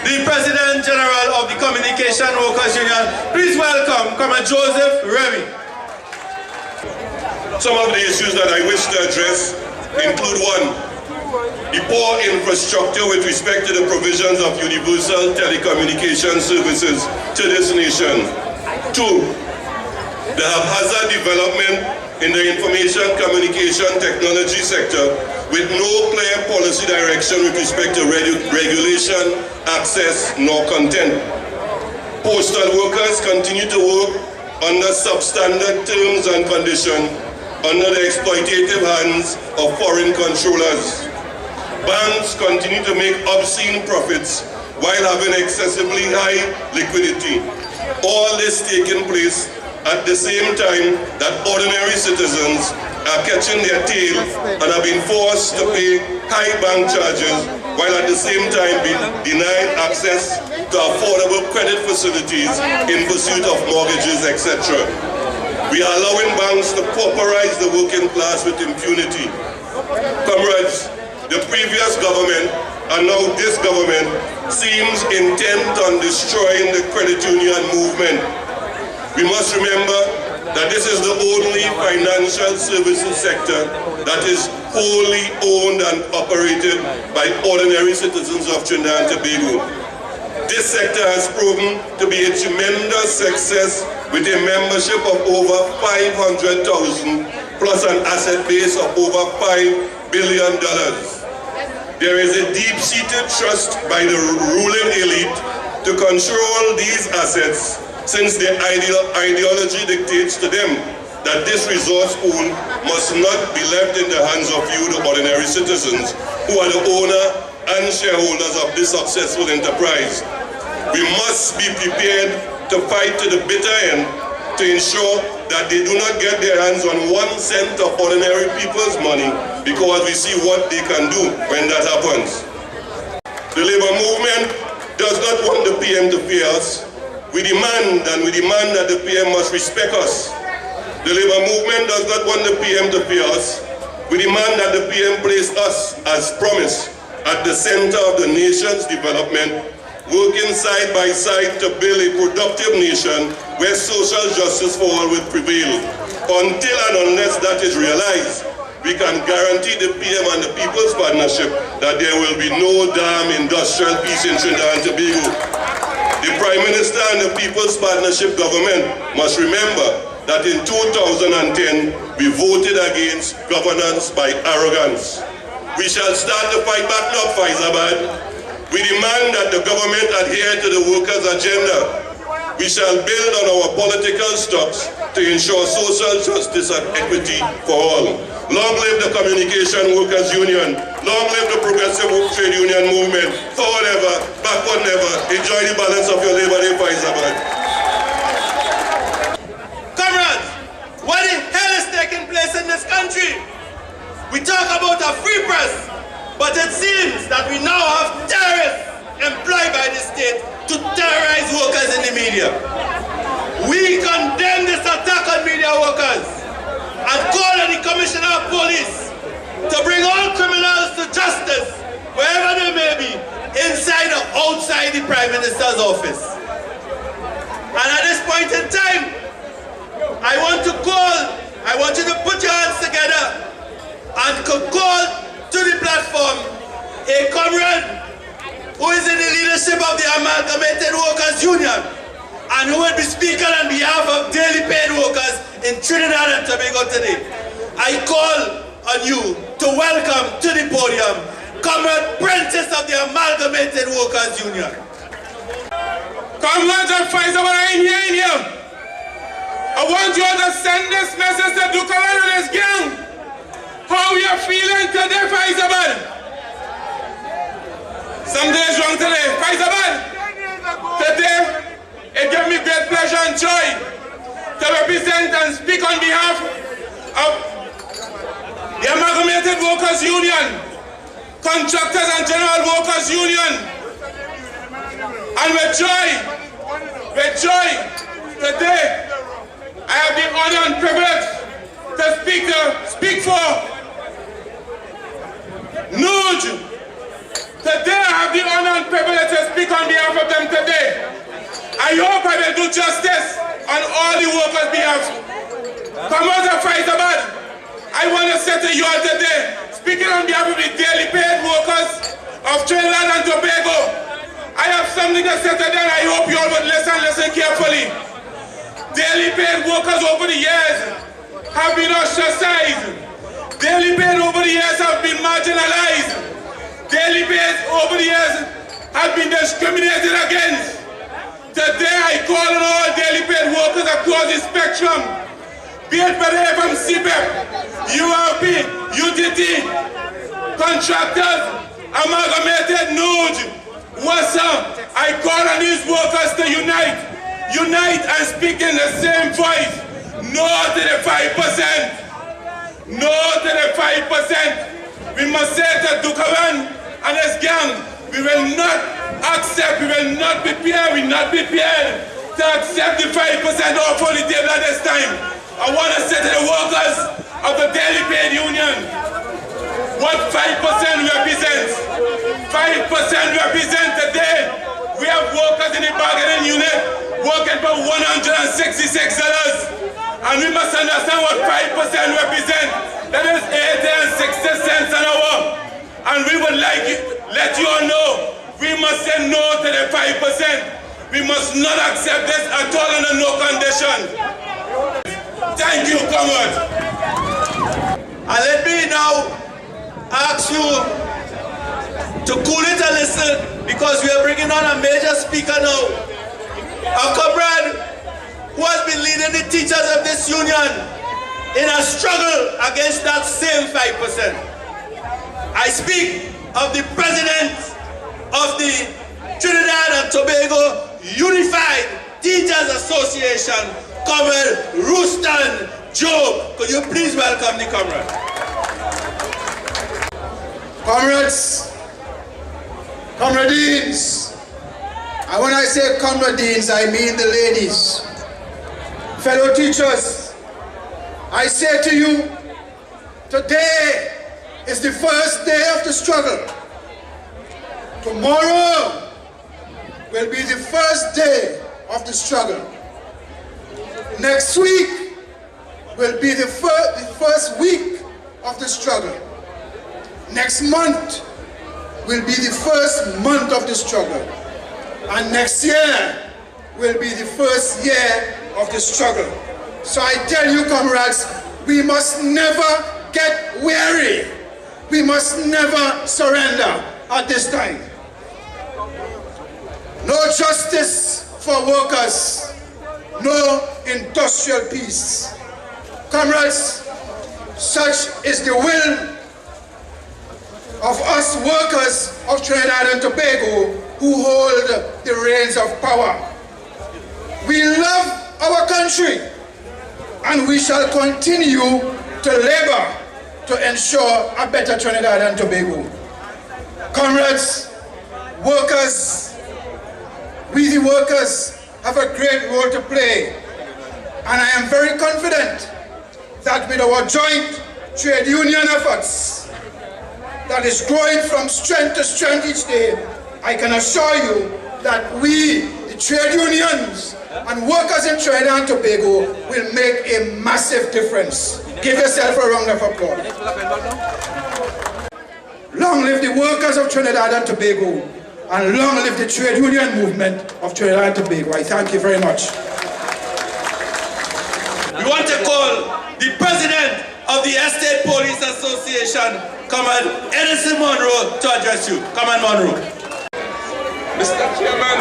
the President General of the Communication Workers Union. Please welcome Comrade Joseph Remy. Some of the issues that I wish to address include: 1, the poor infrastructure with respect to the provisions of universal telecommunication services to this nation. 2, the haphazard development in the information communication technology sector with no clear policy direction with respect to regulation, access, nor content. Postal workers continue to work under substandard terms and conditions under the exploitative hands of foreign controllers. Banks continue to make obscene profits while having excessively high liquidity. All this taking place at the same time that ordinary citizens are catching their tail and are being forced to pay high bank charges while at the same time being denied access to affordable credit facilities in pursuit of mortgages, etc. We are allowing banks to pauperize the working class with impunity. Comrades, the previous government and now this government seems intent on destroying the credit union movement. We must remember that this is the only financial services sector that is wholly owned and operated by ordinary citizens of Trinidad and Tobago. This sector has proven to be a tremendous success with a membership of over 500,000 plus an asset base of over $5 billion. There is a deep-seated trust by the ruling elite to control these assets, since their ideology dictates to them that this resource pool must not be left in the hands of you, the ordinary citizens, who are the owner and shareholders of this successful enterprise. We must be prepared to fight to the bitter end to ensure that they do not get their hands on 1 cent of ordinary people's money, because we see what they can do when that happens. The labor movement does not want the PM to fear us. We demand that the PM must respect us. The labor movement does not want the PM to fear us. We demand that the PM place us, as promised, at the center of the nation's development, working side by side to build a productive nation where social justice for all will prevail. Until and unless that is realized, we can guarantee the PM and the People's Partnership that there will be no damn industrial peace in Trinidad and Tobago. The Prime Minister and the People's Partnership government must remember that in 2010, we voted against governance by arrogance. We shall start the fight back now, Faizabad. We demand that the government adhere to the workers' agenda. We shall build on our political stocks to ensure social justice and equity for all. Long live the Communication Workers Union. Long live the Progressive Trade Union Movement. Forward ever, backward never. Enjoy the balance of your Labor Day, Faizabad. Comrades, what the hell is taking place in this country? We talk about a free press, but it seems that we now have terrorists employed by the state to terrorize workers in the media. We condemn this attack on media workers and call on the Commissioner of Police to bring all criminals to justice, wherever they may be, inside or outside the Prime Minister's office. And at this point in time, I want you to put your hands together and call to the platform a comrade who is in the leadership of the Amalgamated Workers Union and who will be speaking on behalf of daily paid workers in Trinidad and Tobago today. I call on you to welcome to the podium Comrade Prentice of the Amalgamated Workers Union. Comrades of Faizabad, I'm here. I want you to send this message to Dukalan and his gang. How you feeling today, Faizabad? Some days wrong today. Faizabad, today it gives me great pleasure and joy to represent and speak on behalf of the Amalgamated Workers Union, Contractors and General Workers Union. And with joy, today I have the honor and privilege to speak for Nuj. Today I have the honor and privilege to speak on behalf I hope I will do justice on all the workers' behalf. Comrades of Faizabad, I want to say to you all today, speaking on behalf of the daily paid workers of Trinidad and Tobago, I have something to say to them. I hope you all would listen carefully. Daily paid workers over the years have been ostracized. Daily paid over the years have been marginalized. Daily paid over the years have been discriminated against. Today I call on all daily paid workers across the spectrum, be it whether from CPEP, URP, UTT, contractors, amalgamated NUJ, WASA. I call on these workers to unite and speak in the same voice. No to the 5%. No to the 5%. We must say to Dukaran and his gang, we will not accept, we will not be prepared to accept the 5% off on the table at this time. I want to say to the workers of the Daily Paid Union what 5% represents. 5% represents today. We have workers in the bargaining unit working for $166. And we must understand what 5% represents. That is 80 and 60 cents an hour. And we would like to let you all know, we must say no to the 5%. We must not accept this at all under no condition. Thank you, comrade. And let me now ask you to cool it a little, because we are bringing on a major speaker now. A comrade who has been leading the teachers of this union in a struggle against that same 5%. I speak of the president of the Trinidad and Tobago Unified Teachers Association, Comrade Rustan Job. Could you please welcome the comrade? Comrades, comradines, and when I say comradines, I mean the ladies. Fellow teachers, I say to you, today is the first day of the struggle. Tomorrow will be the first day of the struggle. Next week will be the first week of the struggle. Next month will be the first month of the struggle. And next year will be the first year of the struggle. So I tell you, comrades, we must never get weary. We must never surrender at this time. No justice for workers, no industrial peace. Comrades, such is the will of us workers of Trinidad and Tobago who hold the reins of power. We love our country, and we shall continue to labor to ensure a better Trinidad and Tobago. Comrades, workers, we the workers have a great role to play, and I am very confident that with our joint trade union efforts that is growing from strength to strength each day, I can assure you that we, the trade unions and workers in Trinidad and Tobago, will make a massive difference. Give yourself a round of applause. Long live the workers of Trinidad and Tobago, and long live the trade union movement of Trinidad and Tobago. I thank you very much. We want to call the president of the Estate Police Association, Comrade Edison Monroe, to address you. Comrade Monroe. Mr. Chairman,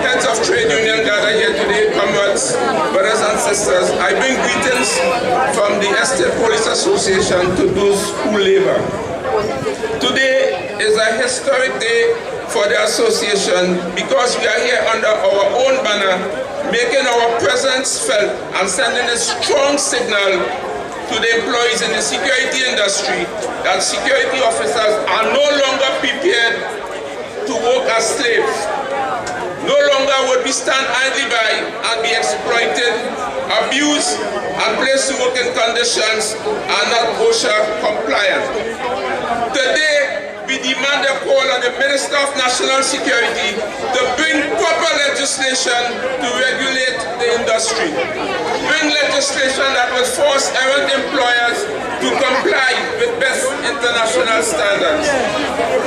heads of trade union gathered here today, comrades, brothers and sisters. I bring greetings from the Estate Police Association to those who labor. Today is a historic day for the association because we are here under our own banner, making our presence felt and sending a strong signal to the employees in the security industry that security officers are no longer prepared to work as slaves. No longer would we stand idly by and be exploited, abused, and placed to work in conditions are not OSHA compliant. Today, we demand a call on the Minister of National Security to bring proper legislation legislation to regulate the industry. Bring legislation that will force errant employers to comply with best international standards.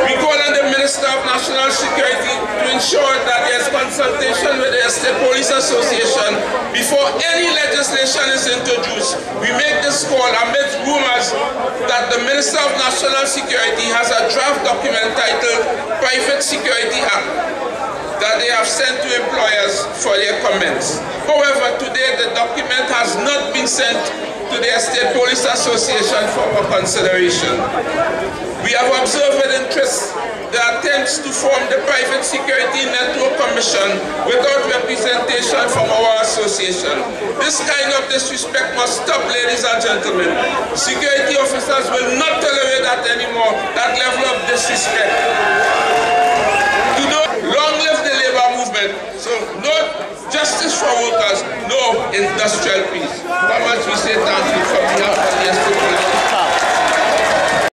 We call on the Minister of National Security to ensure that there is consultation with the State Police Association before any legislation is introduced. We make this call amid rumors that the Minister of National Security has a draft document titled Private Security Act that they have sent to employers for their comments. However, today the document has not been sent to the State Police Association for consideration. We have observed with interest the attempts to form the Private Security Network Commission without representation from our association. This kind of disrespect must stop, ladies and gentlemen. Security officers will not tolerate that anymore, that level of disrespect. Long live the labor movement. So no justice for workers, no industrial peace. How much we say thank you for being